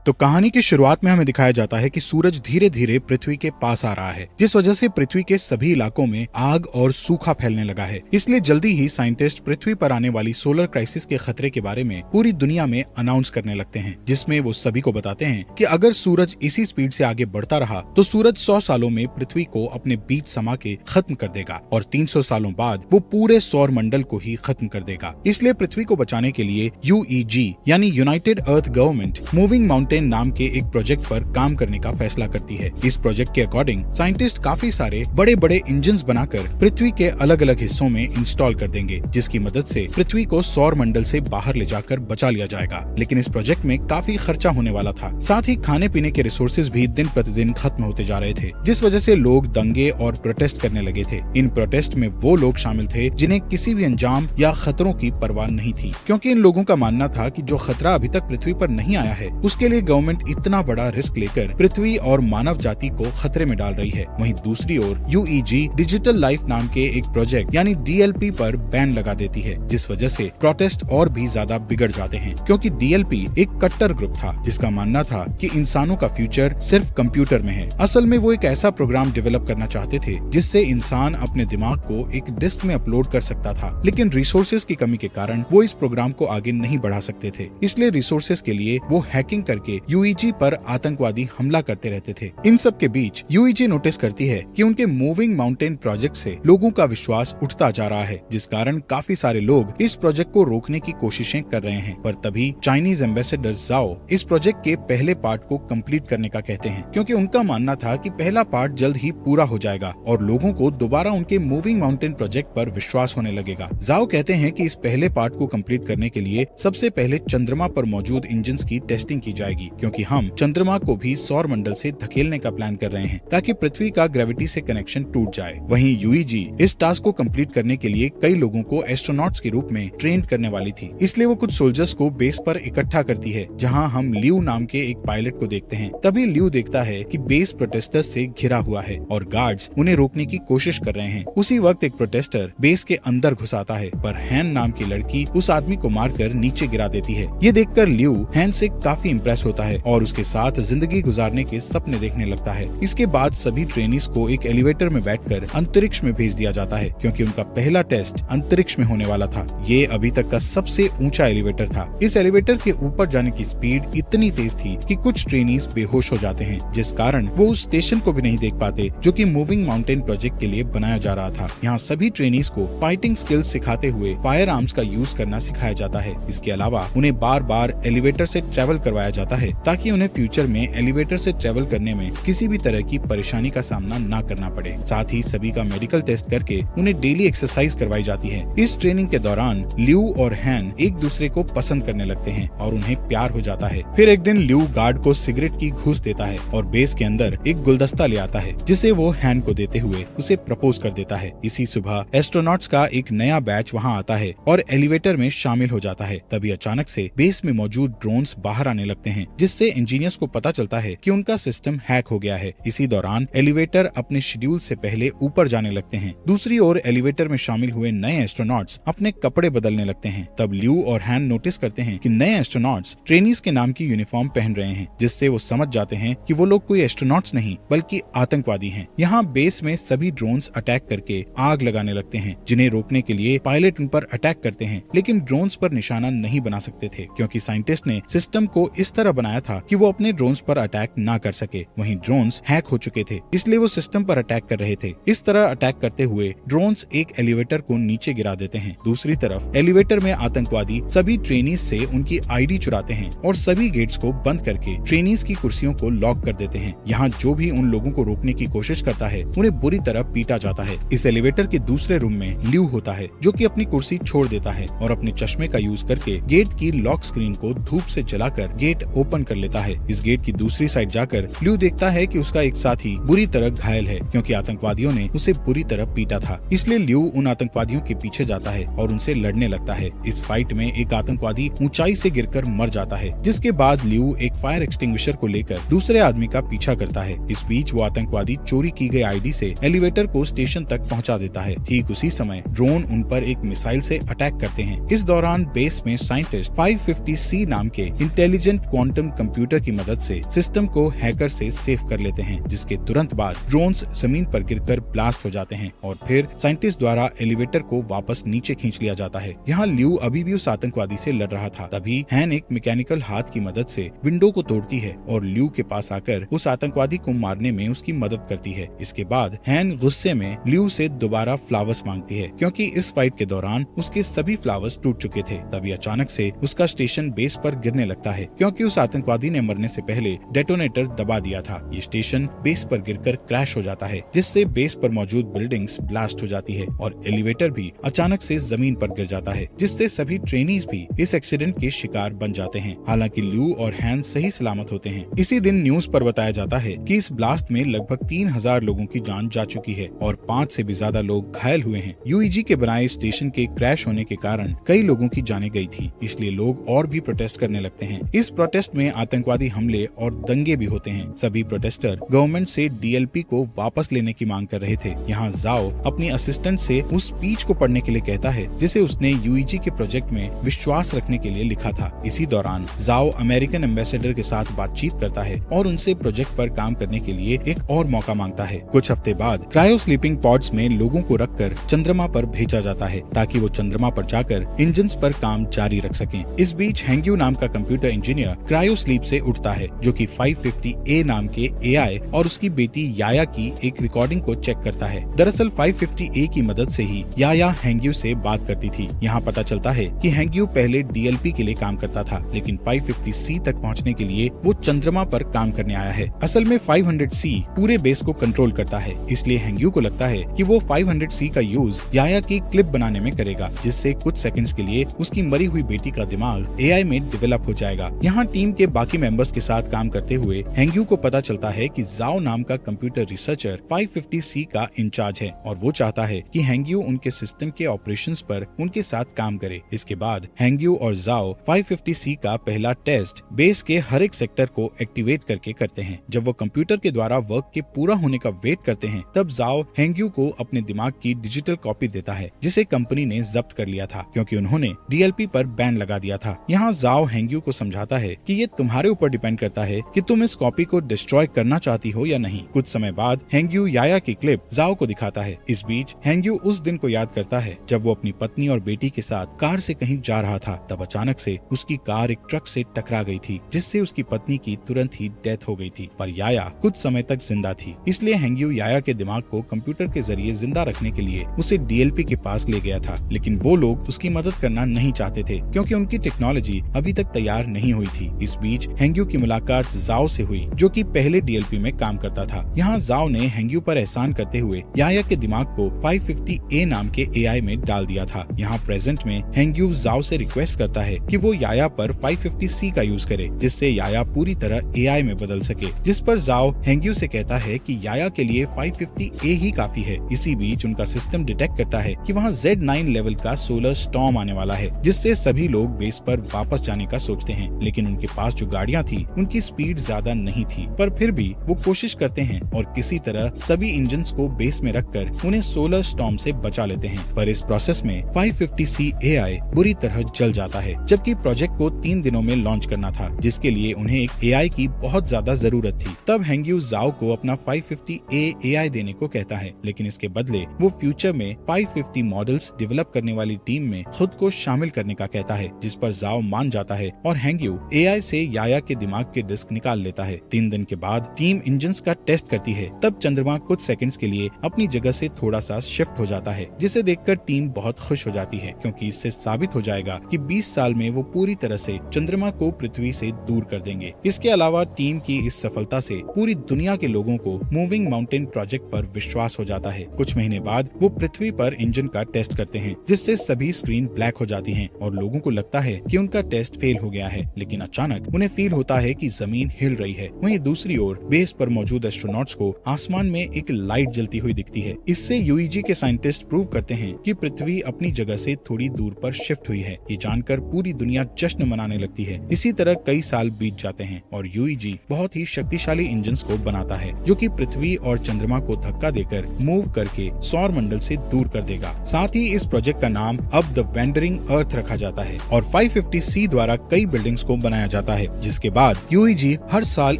तो कहानी की शुरुआत में हमें दिखाया जाता है कि सूरज धीरे धीरे पृथ्वी के पास आ रहा है, जिस वजह से पृथ्वी के सभी इलाकों में आग और सूखा फैलने लगा है। इसलिए जल्दी ही साइंटिस्ट पृथ्वी पर आने वाली सोलर क्राइसिस के खतरे के बारे में पूरी दुनिया में अनाउंस करने लगते हैं, जिसमें वो सभी को बताते हैं कि अगर सूरज इसी स्पीड से आगे बढ़ता रहा तो सूरज 100 सालों में पृथ्वी को अपने बीच समा के खत्म कर देगा और 300 सालों बाद वो पूरे सौर मंडल को ही खत्म कर देगा। इसलिए पृथ्वी को बचाने के लिए UEG यानी यूनाइटेड अर्थ गवर्नमेंट मूविंग माउंटेन नाम के एक प्रोजेक्ट पर काम करने का फैसला करती है। इस प्रोजेक्ट के अकॉर्डिंग साइंटिस्ट काफी सारे बड़े बड़े इंजन्स बनाकर पृथ्वी के अलग अलग हिस्सों में इंस्टॉल कर देंगे, जिसकी मदद से पृथ्वी को सौर मंडल से बाहर ले जाकर बचा लिया जाएगा। लेकिन इस प्रोजेक्ट में काफी खर्चा होने वाला था, साथ ही खाने पीने के रिसोर्सेज भी दिन प्रतिदिन खत्म होते जा रहे थे, जिस वजह से लोग दंगे और प्रोटेस्ट करने लगे थे। इन प्रोटेस्ट में वो लोग शामिल थे जिन्हें किसी भी अंजाम या खतरों की परवाह नहीं थी, क्योंकि इन लोगों का मानना था कि जो खतरा अभी तक पृथ्वी पर नहीं आया है उसके लिए गवर्नमेंट इतना बड़ा रिस्क लेकर पृथ्वी और मानव जाति को खतरे में डाल रही है। वहीं दूसरी ओर UEG डिजिटल लाइफ नाम के एक प्रोजेक्ट यानी DLP पर बैन लगा देती है, जिस वजह से प्रोटेस्ट और भी ज्यादा बिगड़ जाते हैं, क्योंकि DLP एक कट्टर ग्रुप था जिसका मानना था कि इंसानों का फ्यूचर सिर्फ कंप्यूटर में है। असल में वो एक ऐसा प्रोग्राम डेवलप करना चाहते थे जिससे इंसान अपने दिमाग को एक डिस्क में अपलोड कर सकता था, लेकिन रिसोर्सेज की कमी के कारण वो इस प्रोग्राम को आगे नहीं बढ़ा सकते थे। इसलिए रिसोर्सेज के लिए वो हैकिंग करके UEG पर आतंकवादी हमला करते रहते थे। इन सब के बीच UEG नोटिस करती है कि उनके मूविंग माउंटेन प्रोजेक्ट से लोगों का विश्वास उठता जा रहा है, जिस कारण काफी सारे लोग इस प्रोजेक्ट को रोकने की कोशिशें कर रहे हैं। पर तभी चाइनीज एम्बेसडर जाओ इस प्रोजेक्ट के पहले पार्ट को कंप्लीट करने का कहते हैं, क्योंकि उनका मानना था कि पहला पार्ट जल्द ही पूरा हो जाएगा और लोगों को दोबारा उनके मूविंग माउंटेन प्रोजेक्ट पर विश्वास होने लगेगा। जाओ कहते हैं कि इस पहले पार्ट को कंप्लीट करने के लिए सबसे पहले चंद्रमा पर मौजूद इंजन्स की टेस्टिंग की जाएगी, क्योंकि हम चंद्रमा को भी सौर मंडल से धकेलने का प्लान कर रहे हैं ताकि पृथ्वी का ग्रेविटी से कनेक्शन टूट जाए। वहीं UEG इस टास्क को कंप्लीट करने के लिए कई लोगों को एस्ट्रोनॉट्स के रूप में ट्रेन करने वाली थी, इसलिए वो कुछ सोल्जर्स को बेस पर इकट्ठा करती है, जहां हम लियू नाम के एक पायलट को देखते हैं। तभी लियू देखता है कि बेस प्रोटेस्टर्स से घिरा हुआ है और गार्ड्स उन्हें रोकने की कोशिश कर रहे हैं। उसी वक्त एक प्रोटेस्टर बेस के अंदर घुस आता है, पर हैन नाम की लड़की उस आदमी को मारकर नीचे गिरा देती है। ये देखकर लियू हैन से काफी इम्प्रेस होता है और उसके साथ जिंदगी गुजारने के सपने देखने लगता है। इसके बाद सभी ट्रेनीज को एक एलिवेटर में बैठकर अंतरिक्ष में भेज दिया जाता है, क्योंकि उनका पहला टेस्ट अंतरिक्ष में होने वाला था। ये अभी तक का सबसे ऊंचा एलिवेटर था। इस एलिवेटर के ऊपर जाने की स्पीड इतनी तेज थी कि कुछ ट्रेनीज बेहोश हो जाते हैं, जिस कारण वो उस स्टेशन को भी नहीं देख पाते जो कि मूविंग माउंटेन प्रोजेक्ट के लिए बनाया जा रहा था। यहाँ सभी ट्रेनीज को फाइटिंग स्किल्स सिखाते हुए फायर आर्म्स का यूज करना सिखाया जाता है। इसके अलावा उन्हें बार बार एलिवेटर से ट्रेवल करवाया जाता है ताकि उन्हें फ्यूचर में एलिवेटर से ट्रेवल करने में किसी भी तरह की परेशानी का सामना ना करना पड़े। साथ ही सभी का मेडिकल टेस्ट करके उन्हें डेली एक्सरसाइज करवाई जाती है। इस ट्रेनिंग के दौरान लियू और हैन एक दूसरे को पसंद करने लगते हैं और उन्हें प्यार हो जाता है। फिर एक दिन लियू गार्ड को सिगरेट की घूस देता है और बेस के अंदर एक गुलदस्ता ले आता है, जिसे वो हैन को देते हुए उसे प्रपोज कर देता है। इसी सुबह एस्ट्रोनॉट्स का एक नया बैच वहाँ आता है और एलिवेटर में शामिल हो जाता है। तभी अचानक से बेस में मौजूद ड्रोन्स बाहर आने लगते हैं, जिससे इंजीनियर्स को पता चलता है कि उनका सिस्टम हैक हो गया है। इसी दौरान एलिवेटर अपने शेड्यूल से पहले ऊपर जाने लगते हैं। दूसरी ओर एलिवेटर में शामिल हुए नए एस्ट्रोनॉट्स अपने कपड़े बदलने लगते हैं। तब लियू और हैन नोटिस करते हैं कि नए एस्ट्रोनॉट्स ट्रेनीज के नाम की यूनिफॉर्म पहन रहे हैं, जिससे वो समझ जाते हैं कि वो लोग कोई एस्ट्रोनॉट्स नहीं बल्कि आतंकवादी हैं। यहाँ बेस में सभी ड्रोन्स अटैक करके आग लगाने लगते हैं, जिन्हें रोकने के लिए पायलट उन पर अटैक करते हैं, लेकिन ड्रोन्स पर निशाना नहीं बना सकते थे, क्योंकि साइंटिस्ट ने सिस्टम को इस तरह बनाया था कि वो अपने ड्रोन्स पर अटैक ना कर सके। वहीं ड्रोन्स हैक हो चुके थे, इसलिए वो सिस्टम पर अटैक कर रहे थे। इस तरह अटैक करते हुए ड्रोन्स एक एलिवेटर को नीचे गिरा देते हैं। दूसरी तरफ एलिवेटर में आतंकवादी सभी ट्रेनीज से उनकी ID चुराते हैं और सभी गेट्स को बंद करके ट्रेनीज की कुर्सियों को लॉक कर देते हैं। यहाँ जो भी उन लोगों को रोकने की कोशिश करता है उन्हें बुरी तरह पीटा जाता है। इस एलिवेटर के दूसरे रूम में लियू होता है, जो कि अपनी कुर्सी छोड़ देता है और अपने चश्मे का यूज करके गेट की लॉक स्क्रीन को धूप से जलाकर गेट ओपन कर लेता है। इस गेट की दूसरी साइड जाकर लियू देखता है कि उसका एक साथी बुरी तरह घायल है, क्योंकि आतंकवादियों ने उसे बुरी तरह पीटा था। इसलिए लियू उन आतंकवादियों के पीछे जाता है और उनसे लड़ने लगता है। इस फाइट में एक आतंकवादी ऊंचाई से गिरकर मर जाता है, जिसके बाद लियू एक फायर एक्सटिंग्विशर को लेकर दूसरे आदमी का पीछा करता है। इस बीच वो आतंकवादी चोरी की गई ID से एलिवेटर को स्टेशन तक पहुंचा देता है। ठीक उसी समय ड्रोन उन पर एक मिसाइल से अटैक करते हैं। इस दौरान बेस में साइंटिस्ट 550C नाम के इंटेलिजेंट क्वांटम कंप्यूटर की मदद से सिस्टम को हैकर से सेव कर लेते हैं, जिसके तुरंत बाद ड्रोन्स जमीन पर गिरकर ब्लास्ट हो जाते हैं और फिर साइंटिस्ट द्वारा एलिवेटर को वापस नीचे खींच लिया जाता है। यहाँ ल्यू अभी भी उस आतंकवादी से लड़ रहा था। तभी हैन एक मैकेनिकल हाथ की मदद से विंडो को तोड़ती है और ल्यू के पास आकर उस आतंकवादी को मारने में उसकी मदद करती है। इसके बाद हैन गुस्से में ल्यू से दोबारा फ्लावर्स मांगती है, क्योंकि इस फाइट के दौरान उसके सभी फ्लावर्स टूट चुके थे। तभी अचानक से उसका स्टेशन बेस पर गिरने लगता है, क्योंकि उस आतंकवादी ने मरने से पहले डेटोनेटर दबा दिया था। ये स्टेशन बेस पर गिरकर क्रैश हो जाता है, जिससे बेस पर मौजूद बिल्डिंग्स ब्लास्ट हो जाती है और एलिवेटर भी अचानक से जमीन पर गिर जाता है, जिससे सभी ट्रेनीज भी इस एक्सीडेंट के शिकार बन जाते हैं। हालांकि ल्यू और हैन सही सलामत होते हैं। इसी दिन न्यूज पर बताया जाता है कि इस ब्लास्ट में लगभग 3000 लोगों की जान जा चुकी है और 5 से भी ज्यादा लोग घायल हुए हैं। यूईजी के बनाए स्टेशन के क्रैश होने के कारण कई लोगों की जानें गई थी, इसलिए लोग और भी प्रोटेस्ट करने लगते हैं। इस प्रोटेस्ट में आतंकवादी हमले और दंगे भी होते हैं। सभी प्रोटेस्टर गवर्नमेंट से डीएलपी को वापस लेने की मांग कर रहे थे। यहाँ जाओ अपनी असिस्टेंट से उस स्पीच को पढ़ने के लिए कहता है जिसे उसने यूईजी के प्रोजेक्ट में विश्वास रखने के लिए लिखा था। इसी दौरान जाओ अमेरिकन एम्बेसडर के साथ बातचीत करता है और उनसे प्रोजेक्ट पर काम करने के लिए एक और मौका मांगता है। कुछ हफ्ते बाद क्रायो स्लीपिंग पॉड्स में लोगों को रखकर चंद्रमा पर भेजा जाता है, ताकि वो चंद्रमा पर जाकर इंजन्स पर काम जारी रख सकें। इस बीच हैंग्यू नाम का कंप्यूटर इंजीनियर क्रायो स्लीप से उठता है, जो कि 550A नाम के एआई और उसकी बेटी याया की एक रिकॉर्डिंग को चेक करता है। दरअसल 550A की मदद से ही याया हैंग्यू से बात करती थी। यहाँ पता चलता है कि हैंग्यू पहले डीएलपी के लिए काम करता था, लेकिन 550C तक पहुँचने के लिए वो चंद्रमा पर काम करने आया है। असल में 500C पूरे बेस को कंट्रोल करता है, इसलिए हैंग्यू को लगता है कि वो 500C का यूज याया की क्लिप बनाने में करेगा, जिससे कुछ सेकंड्स के लिए उसकी मरी हुई बेटी का दिमाग एआई में डेवलप हो जाएगा। यहाँ टीम के बाकी मेंबर्स के साथ काम करते हुए हैंग्यू को पता चलता है कि जाओ नाम का कंप्यूटर रिसर्चर 550C का इंचार्ज है और वो चाहता है कि हैंग्यू उनके सिस्टम के ऑपरेशंस पर उनके साथ काम करे। इसके बाद हैंग्यू और जाओ 550C का पहला टेस्ट बेस के हर एक सेक्टर को एक्टिवेट करके करते हैं। जब वो कंप्यूटर के द्वारा वर्क के पूरा होने का वेट करते हैं, तब जाओ हैंग्यू को अपने दिमाग की डिजिटल कॉपी देता है, जिसे कंपनी ने जब्त कर लिया था, क्योंकि उन्होंने डीएलपी पर बैन लगा दिया था। यहाँ जाओ हैंग्यू को समझाता है कि ये तुम्हारे ऊपर डिपेंड करता है कि तुम इस कॉपी को डिस्ट्रॉय करना चाहती हो या नहीं। कुछ समय बाद हैंग्यू याया की क्लिप जाओ को दिखाता है। इस बीच हैंग्यू उस दिन को याद करता है जब वो अपनी पत्नी और बेटी के साथ कार से कहीं जा रहा था। तब अचानक से उसकी कार एक ट्रक से टकरा गई थी, जिससे उसकी पत्नी की तुरंत ही डेथ हो गई थी, पर याया कुछ समय तक जिंदा थी। इसलिए हैंग्यू याया के दिमाग को कंप्यूटर के जरिए जिंदा रखने के लिए उसे डीएलपी के पास ले गया था, लेकिन वो लोग उसकी मदद करना नहीं चाहते थे, क्योंकि उनकी टेक्नोलॉजी अभी तक तैयार नहीं हुई थी। इस बीच हैंग्यू की मुलाकात जाओ से हुई, जो कि पहले डीएलपी में काम करता था। यहाँ जाओ ने हैंग्यू पर एहसान करते हुए याया के दिमाग को 550A नाम के एआई में डाल दिया था। यहाँ प्रेजेंट में हैंग्यू जाओ से रिक्वेस्ट करता है कि वो याया पर 550C का यूज करे, जिससे याया पूरी तरह एआई में बदल सके। जिस पर जाओ हैंग्यू से कहता है कि याया के लिए 550A ही काफी है। इसी बीच उनका सिस्टम डिटेक्ट करता है कि वहाँ Z9 लेवल का सोलर स्टॉर्म आने वाला है, जिससे सभी लोग बेस पर वापस जाने का सोचते हैं, लेकिन उनके पास जो गाड़ियाँ थी उनकी स्पीड ज्यादा नहीं थी, पर फिर भी वो कोशिश करते हैं और किसी तरह सभी इंजन्स को बेस में रखकर उन्हें सोलर स्टॉर्म से बचा लेते हैं। पर इस प्रोसेस में 550C एआई बुरी तरह जल जाता है, जबकि प्रोजेक्ट को 3 दिनों में लॉन्च करना था, जिसके लिए उन्हें एक एआई की बहुत ज्यादा जरूरत थी। तब हैंग्यू जाओ को अपना 550A एआई देने को कहता है, लेकिन इसके बदले वो फ्यूचर में 550 मॉडल्स डेवलप करने वाली टीम में खुद को शामिल करने का कहता है, जिस पर जाओ मान जाता है और हैंग्यू एआई से याया के दिमाग के डिस्क निकाल लेता है। 3 दिन के बाद टीम इंजन्स का टेस्ट करती है। तब चंद्रमा कुछ सेकंड्स के लिए अपनी जगह से थोड़ा सा शिफ्ट हो जाता है, जिसे देखकर टीम बहुत खुश हो जाती है, क्योंकि इससे साबित हो जाएगा कि 20 साल में वो पूरी तरह से चंद्रमा को पृथ्वी से दूर कर देंगे। इसके अलावा टीम की इस सफलता से पूरी दुनिया के लोगों को मूविंग माउंटेन प्रोजेक्ट पर विश्वास हो जाता है। कुछ महीने बाद वो पृथ्वी पर इंजन का टेस्ट करते हैं, जिससे सभी स्क्रीन ब्लैक हो जाती हैं और लोगों को लगता है कि उनका टेस्ट फेल हो गया है, लेकिन अचानक उन्हें फील होता है कि जमीन हिल रही है। वहीं दूसरी ओर बेस पर मौजूद एस्ट्रोनॉट्स को आसमान में एक लाइट जलती हुई दिखती है। इससे यूईजी के साइंटिस्ट प्रूव करते हैं कि पृथ्वी अपनी जगह से थोड़ी दूर पर शिफ्ट हुई है। ये जानकर पूरी दुनिया जश्न मनाने लगती है। इसी तरह कई साल बीत जाते हैं और यूईजी बहुत ही शक्तिशाली इंजन्स को बनाता है, जो कि पृथ्वी और चंद्रमा को धक्का देकर मूव करके सौर मंडल से दूर कर देगा। साथ ही इस प्रोजेक्ट का नाम अब द वेंडरिंग अर्थ रखा जाता है और 550C द्वारा कई बिल्डिंग्स को बनाया जाता है। जाता है, जिसके बाद यूईजी हर साल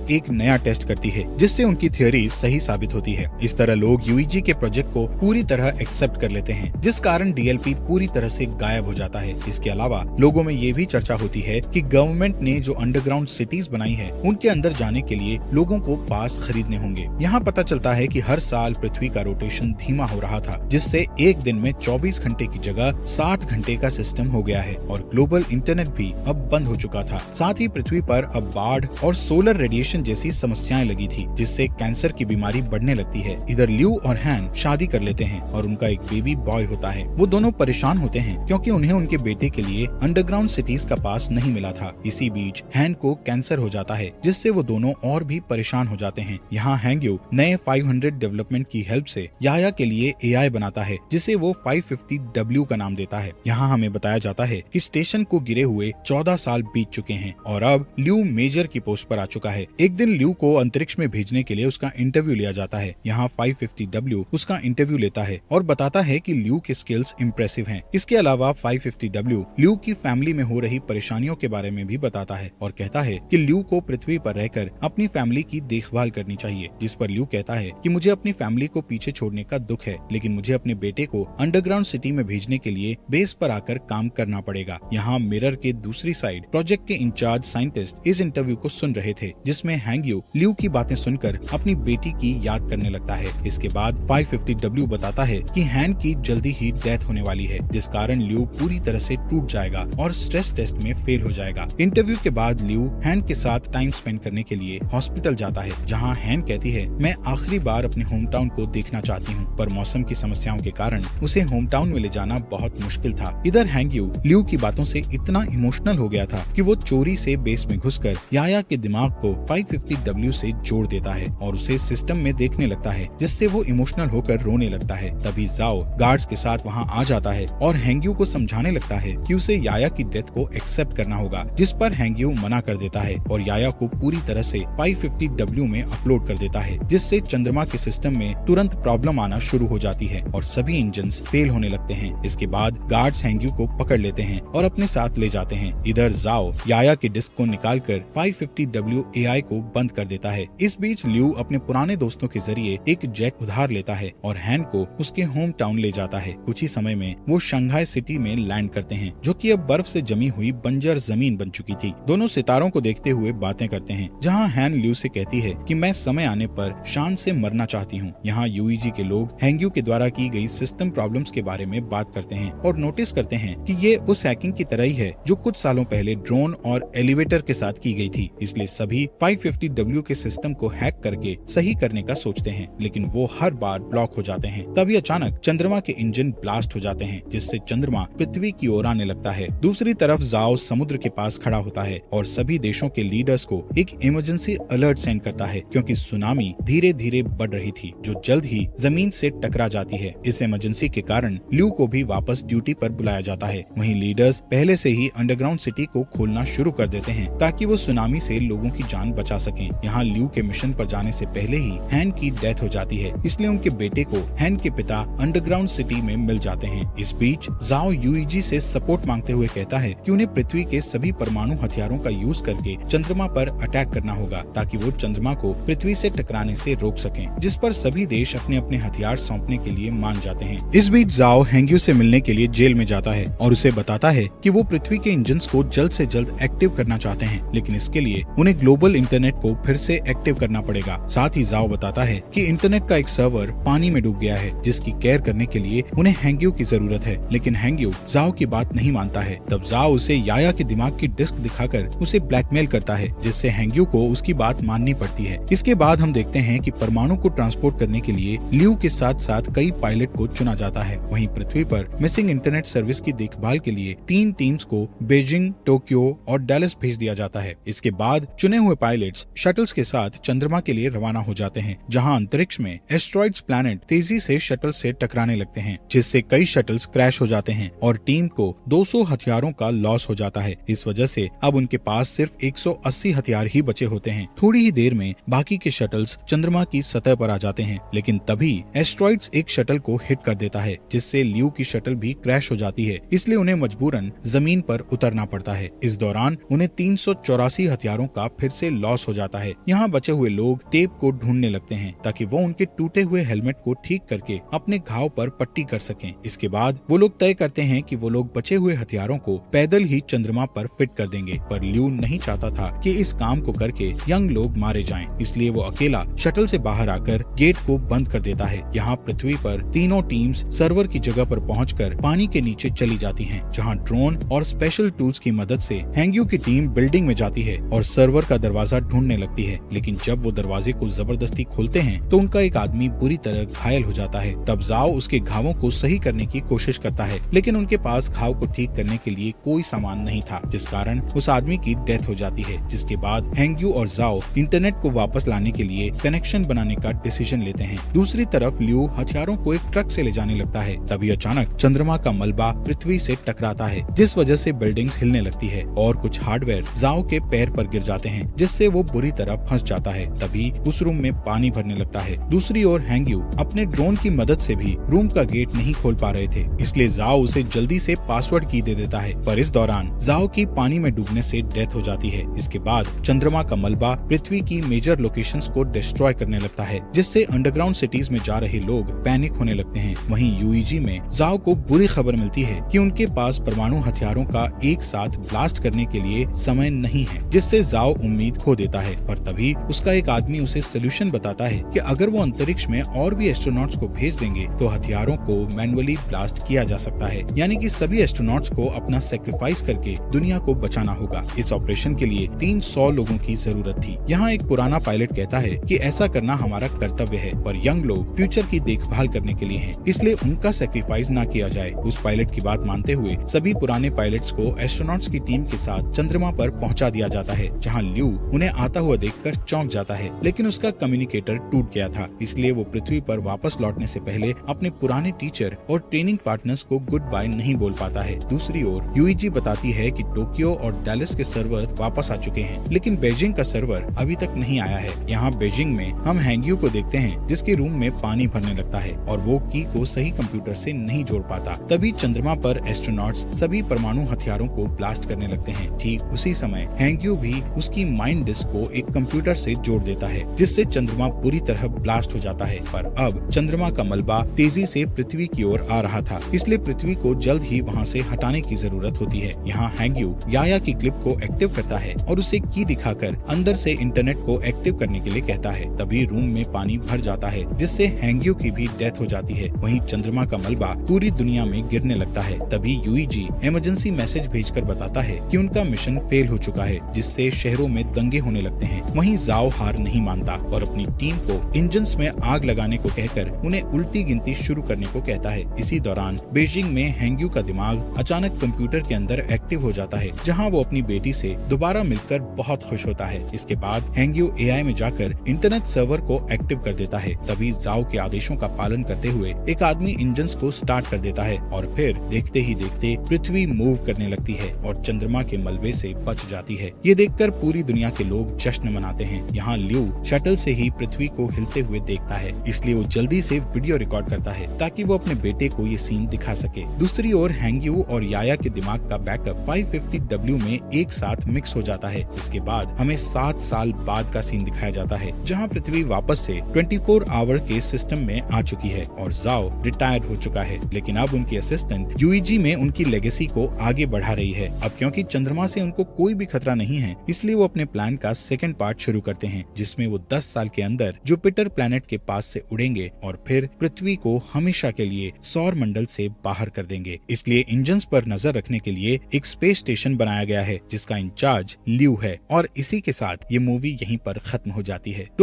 एक नया टेस्ट करती है जिससे उनकी थ्योरी सही साबित होती है। इस तरह लोग यूईजी के प्रोजेक्ट को पूरी तरह एक्सेप्ट कर लेते हैं, जिस कारण डीएलपी पूरी तरह से गायब हो जाता है। इसके अलावा लोगों में ये भी चर्चा होती है कि गवर्नमेंट ने जो अंडरग्राउंड सिटीज बनाई है उनके अंदर जाने के लिए लोगों को पास खरीदने होंगे। यहाँ पता चलता है कि हर साल पृथ्वी का रोटेशन धीमा हो रहा था, जिससे एक दिन में 24 घंटे की जगह 60 घंटे का सिस्टम हो गया है और ग्लोबल इंटरनेट भी अब बंद हो चुका था। साथ ही पृथ्वी पर अब बाढ़ और सोलर रेडिएशन जैसी समस्याएं लगी थी, जिससे कैंसर की बीमारी बढ़ने लगती है। इधर ल्यू और हैन शादी कर लेते हैं और उनका एक बेबी बॉय होता है। वो दोनों परेशान होते हैं क्योंकि उन्हें उनके बेटे के लिए अंडरग्राउंड सिटीज का पास नहीं मिला था। इसी बीच हैन को कैंसर हो जाता है, जिससे वो दोनों और भी परेशान हो जाते हैं। यहाँ हैंग्यू नए 500 डेवलपमेंट की हेल्प से याया के लिए एआई बनाता है, जिसे वो 550W का नाम देता है। यहाँ हमें बताया जाता है कि स्टेशन को गिरे हुए 14 साल बीत चुके हैं और अब ल्यू मेजर की पोस्ट पर आ चुका है। एक दिन ल्यू को अंतरिक्ष में भेजने के लिए उसका इंटरव्यू लिया जाता है। यहाँ 550W उसका इंटरव्यू लेता है और बताता है कि ल्यू के स्किल्स इम्प्रेसिव हैं। इसके अलावा 550W ल्यू की फैमिली में हो रही परेशानियों के बारे में भी बताता है और कहता है कि ल्यू को पृथ्वी पर रहकर अपनी फैमिली की देखभाल करनी चाहिए। जिस पर ल्यू कहता है कि मुझे अपनी फैमिली को पीछे छोड़ने का दुख है, लेकिन मुझे अपने बेटे को अंडरग्राउंड सिटी में भेजने के लिए बेस पर आकर काम करना पड़ेगा। यहाँ मिरर के दूसरी साइड प्रोजेक्ट के इंचार्ज साइंटिस्ट इस इंटरव्यू को सुन रहे थे, जिसमें हैंग्यू ल्यू की बातें सुनकर अपनी बेटी की याद करने लगता है। इसके बाद 550W बताता है कि हैन की जल्दी ही डेथ होने वाली है, जिस कारण ल्यू पूरी तरह से टूट जाएगा और स्ट्रेस टेस्ट में फेल हो जाएगा। इंटरव्यू के बाद ल्यू हैन के साथ टाइम स्पेंड करने के लिए हॉस्पिटल जाता है, जहाँ हैन कहती है मैं आखिरी बार अपने होम टाउन को देखना चाहती हूँ, पर मौसम की समस्याओं के कारण उसे होम टाउन में ले जाना बहुत मुश्किल था। इधर हैंग्यू ल्यू की बातों से इतना इमोशनल हो गया था कि वो चोरी से बेस में घुसकर याया के दिमाग को 550W से जोड़ देता है और उसे सिस्टम में देखने लगता है, जिससे वो इमोशनल होकर रोने लगता है। तभी जाओ गार्ड्स के साथ वहाँ आ जाता है और हैंग्यू को समझाने लगता है कि उसे याया की डेथ को एक्सेप्ट करना होगा, जिस पर हैंग्यू मना कर देता है और याया को पूरी तरह से 550W में अपलोड कर देता है, जिससे चंद्रमा के सिस्टम में तुरंत प्रॉब्लम आना शुरू हो जाती है और सभी इंजन्स फेल होने लगते हैं। इसके बाद गार्ड्स हैंग्यू को पकड़ लेते हैं और अपने साथ ले जाते हैं। इधर जाओ याया के डिस्क को निकालकर 550W एआई को बंद कर देता है। इस बीच ल्यू अपने पुराने दोस्तों के जरिए एक जेट उधार लेता है और हैन को उसके होम टाउन ले जाता है। कुछ ही समय में वो शंघाई सिटी में लैंड करते हैं, जो कि अब बर्फ से जमी हुई बंजर जमीन बन चुकी थी। दोनों सितारों को देखते हुए बातें करते हैं, जहाँ हैन ल्यू से कहती है कि मैं समय आने पर शान से मरना चाहती हूँ। यहाँ यूईजी के लोग हैंग्यू के द्वारा की गई सिस्टम प्रॉब्लम्स के बारे में बात करते हैं और नोटिस करते हैं कि ये उस हैकिंग की तरह ही है जो कुछ सालों पहले ड्रोन और एलिवेटर के साथ की गई थी। इसलिए सभी 550W के सिस्टम को हैक करके सही करने का सोचते हैं, लेकिन वो हर बार ब्लॉक हो जाते हैं। तभी अचानक चंद्रमा के इंजन ब्लास्ट हो जाते हैं, जिससे चंद्रमा पृथ्वी की ओर आने लगता है। दूसरी तरफ जाओ समुद्र के पास खड़ा होता है और सभी देशों के लीडर्स को एक इमरजेंसी अलर्ट सेंड करता है, क्योंकि सुनामी धीरे धीरे बढ़ रही थी जो जल्द ही जमीन से टकरा जाती है। इस इमरजेंसी के कारण ल्यू को भी वापस ड्यूटी पर बुलाया जाता है। वहीं लीडर्स पहले से ही अंडरग्राउंड सिटी को खोलना शुरू कर देते हैं ताकि वो सुनामी से लोगों की जान बचा सकें। यहाँ ल्यू के मिशन पर जाने से पहले ही हैन की डेथ हो जाती है, इसलिए उनके बेटे को हैन के पिता अंडरग्राउंड सिटी में मिल जाते हैं। इस बीच जाओ यूईजी से सपोर्ट मांगते हुए कहता है कि उन्हें पृथ्वी के सभी परमाणु हथियारों का यूज करके चंद्रमा पर अटैक करना होगा, ताकि वो चंद्रमा को पृथ्वी से टकराने से रोक सकें, जिस पर सभी देश अपने अपने हथियार सौंपने के लिए मान जाते हैं। इस बीच जाओ हैंग्यू से मिलने के लिए जेल में जाता है और उसे बताता है कि वो पृथ्वी के इंजन्स को जल्द से जल्द एक्टिव करना चाहते हैं, लेकिन इसके लिए उन्हें ग्लोबल इंटरनेट को फिर से एक्टिव करना पड़ेगा। साथ ही जाओ बताता है कि इंटरनेट का एक सर्वर पानी में डूब गया है, जिसकी केयर करने के लिए उन्हें हैंग्यू की जरूरत है, लेकिन हैंग्यू जाओ की बात नहीं मानता है। तब जाओ उसे याया के दिमाग की डिस्क दिखाकर उसे ब्लैकमेल करता है, जिससे हैंग्यू को उसकी बात माननी पड़ती है। इसके बाद हम देखते हैं कि परमाणु को ट्रांसपोर्ट करने के लिए ल्यू के साथ साथ कई पायलट को चुना जाता है। वहीं पृथ्वी पर मिसिंग इंटरनेट सर्विस की देखभाल के लिए 3 टीम्स को बीजिंग, टोक्यो और डैलस भेज दिया जाता है। इसके बाद चुने हुए पायलट्स शटल्स के साथ चंद्रमा के लिए रवाना हो जाते हैं, जहां अंतरिक्ष में एस्ट्रॉइड्स प्लैनेट तेजी से शटल से टकराने लगते हैं, जिससे कई शटल्स क्रैश हो जाते हैं और टीम को 200 हथियारों का लॉस हो जाता है। इस वजह से अब उनके पास सिर्फ 180 हथियार ही बचे होते हैं। थोड़ी ही देर में बाकी के शटल्स चंद्रमा की सतह पर आ जाते हैं, लेकिन तभी एस्ट्रॉइड्स एक शटल को हिट कर देता है, जिससे ल्यू की शटल भी क्रैश हो जाती है। इसलिए उन्हें मजबूरन जमीन पर उतरना पड़ता है। इस दौरान उन्हें 384 हथियारों का फिर से लॉस हो जाता है। यहाँ बचे हुए लोग टेप को ढूंढने लगते हैं ताकि वो उनके टूटे हुए हेलमेट को ठीक करके अपने घाव पर पट्टी कर सकें। इसके बाद वो लोग तय करते हैं कि वो लोग बचे हुए हथियारों को पैदल ही चंद्रमा पर फिट कर देंगे, पर ल्यू नहीं चाहता था कि इस काम को करके यंग लोग मारे जाएं, इसलिए वो अकेला शटल से बाहर आकर गेट को बंद कर देता है। यहाँ पृथ्वी पर तीनों टीम्स सर्वर की जगह पर पहुंचकर पानी के नीचे चली जाती हैं, जहाँ ड्रोन और स्पेशल टूल्स की मदद से हैंग्यू की टीम बिल्डिंग में जाती है और सर्वर का दरवाजा ढूंढने लगती है। लेकिन जब वो दरवाजे को जबरदस्ती खोलते हैं तो उनका एक आदमी बुरी तरह घायल हो जाता है। तब जाओ उसके घावों को सही करने की कोशिश करता है, लेकिन उनके पास घाव को ठीक करने के लिए कोई सामान नहीं था, जिस कारण उस आदमी की डेथ हो जाती है। जिसके बाद हैंग्यू और जाओ इंटरनेट को वापस लाने के लिए कनेक्शन बनाने का डिसीजन लेते हैं। दूसरी तरफ ल्यू हथियारों को एक ट्रक से ले जाने लगता है। तभी अचानक चंद्रमा का मलबा पृथ्वी से टकराता है, जिस वजह से बिल्डिंग्स हिलने लगती है और कुछ हार्डवेयर जाओ के पैर पर गिर जाते हैं, जिससे वो बुरी तरह फंस जाता है। तभी उस रूम में पानी भरने लगता है। दूसरी ओर हैंग्यू अपने ड्रोन की मदद से भी रूम का गेट नहीं खोल पा रहे थे, इसलिए जाओ उसे जल्दी से पासवर्ड की दे देता है। पर इस दौरान जाओ की पानी में डूबने से डेथ हो जाती है। इसके बाद चंद्रमा का मलबा पृथ्वी की मेजर लोकेशंस को डिस्ट्रॉय करने लगता है, जिससे अंडरग्राउंड सिटीज में जा रहे लोग पैनिक होने लगते हैं। वहीं यूईजी में जाओ को बुरी खबर मिलती है कि उनके पास परमाणु हथियारों का एक साथ ब्लास्ट करने के लिए समय नहीं है, जिससे जाओ उम्मीद खो देता है। पर तभी उसका एक आदमी उसे सोल्यूशन बताता है कि अगर वो अंतरिक्ष में और भी एस्ट्रोनॉट्स को भेज देंगे तो हथियारों को मैनुअली ब्लास्ट किया जा सकता है, यानी कि सभी एस्ट्रोनॉट्स को अपना सेक्रीफाइस करके दुनिया को बचाना होगा। इस ऑपरेशन के लिए 300 लोगों की जरूरत थी। यहाँ एक पुराना पायलट कहता है कि ऐसा करना हमारा कर्तव्य है, पर यंग लोग फ्यूचर की देखभाल करने के लिए हैं, इसलिए उनका सेक्रीफाइस न किया जाए। उस पायलट की बात मानते हुए सभी पुराने पायलट्स को एस्ट्रोनॉट्स की टीम के साथ चंद्रमा पर पहुंचा दिया जाता है, जहां ल्यू उन्हें आता हुआ देखकर चौंक जाता है, लेकिन उसका कम्युनिकेटर टूट गया था, इसलिए वो पृथ्वी पर वापस लौटने से पहले अपने पुराने टीचर और ट्रेनिंग पार्टनर्स को गुड बाय नहीं बोल पाता है। दूसरी ओर यूईजी बताती है कि टोक्यो और डैलस के सर्वर वापस आ चुके हैं, लेकिन बीजिंग का सर्वर अभी तक नहीं आया है। यहाँ बीजिंग में हम हैंग्यू को देखते हैं, जिसके रूम में पानी भरने लगता है और वो की को सही कंप्यूटर से नहीं जोड़ पाता। तभी चंद्रमा पर एस्ट्रोनॉट्स सभी परमाणु हथियारों को ब्लास्ट करने लगते हैं। ठीक उसी समय हैंग्यू भी उसकी माइंड डिस्क को एक कंप्यूटर से जोड़ देता है, जिससे चंद्रमा पूरी तरह ब्लास्ट हो जाता है। पर अब चंद्रमा का मलबा तेजी से पृथ्वी की ओर आ रहा था, इसलिए पृथ्वी को जल्द ही वहाँ से हटाने की जरूरत होती है। यहाँ हैंग्यू याया की क्लिप को एक्टिव करता है और उसे की दिखाकर अंदर से इंटरनेट को एक्टिव करने के लिए कहता है। तभी रूम में पानी भर जाता है, जिससे हैंग्यू की भी डेथ हो जाती है। वहीं चंद्रमा का मलबा पूरी दुनिया में गिरने लगता है। तभी यूईजी इमरजेंसी मैसेज भेजकर बताता है कि उनका मिशन फेल हो चुका है, जिससे शहरों में दंगे होने लगते हैं। वहीं जाओ हार नहीं मानता और अपनी टीम को इंजन्स में आग लगाने को कहकर उन्हें उल्टी गिनती शुरू करने को कहता है। इसी दौरान बीजिंग में हैंग्यू का दिमाग अचानक कंप्यूटर के अंदर एक्टिव हो जाता है, जहां वो अपनी बेटी से दोबारा मिलकर बहुत खुश होता है। इसके बाद हैंग्यू एआई में जाकर इंटरनेट सर्वर को एक्टिव कर देता है। तभी जाओ के आदेशों का पालन करते हुए एक आदमी इंजन्स को स्टार्ट कर देता है और फिर देखते ही देखते पृथ्वी मूव करने लगती है और चंद्रमा के मलबे से बच जाती है। ये देखकर पूरी दुनिया के लोग जश्न मनाते हैं। यहाँ ल्यू शटल से ही पृथ्वी को हिलते हुए देखता है, इसलिए वो जल्दी से वीडियो रिकॉर्ड करता है ताकि वो अपने बेटे को ये सीन दिखा सके। दूसरी ओर हैंग्यू और याया के दिमाग का बैकअप 550W में एक साथ मिक्स हो जाता है। इसके बाद हमें 7 साल बाद का सीन दिखाया जाता है, जहाँ पृथ्वी वापस से 24 आवर के सिस्टम में आ चुकी है और जाओ रिटायर्ड हो चुका है, लेकिन अब उनकी असिस्टेंट यूईजी में उनकी लेगेसी को आगे बढ़ा रही है। अब क्योंकि चंद्रमा से उनको कोई भी खतरा नहीं है, इसलिए वो अपने प्लान का सेकंड पार्ट शुरू करते हैं, जिसमें वो 10 साल के अंदर जुपिटर प्लैनेट के पास से उड़ेंगे और फिर पृथ्वी को हमेशा के लिए सौर मंडल से बाहर कर देंगे। इसलिए इंजन्स पर नजर रखने के लिए एक स्पेस स्टेशन बनाया गया है, जिसका इंचार्ज ल्यू है। और इसी के साथ ये मूवी यहीं पर खत्म हो जाती है।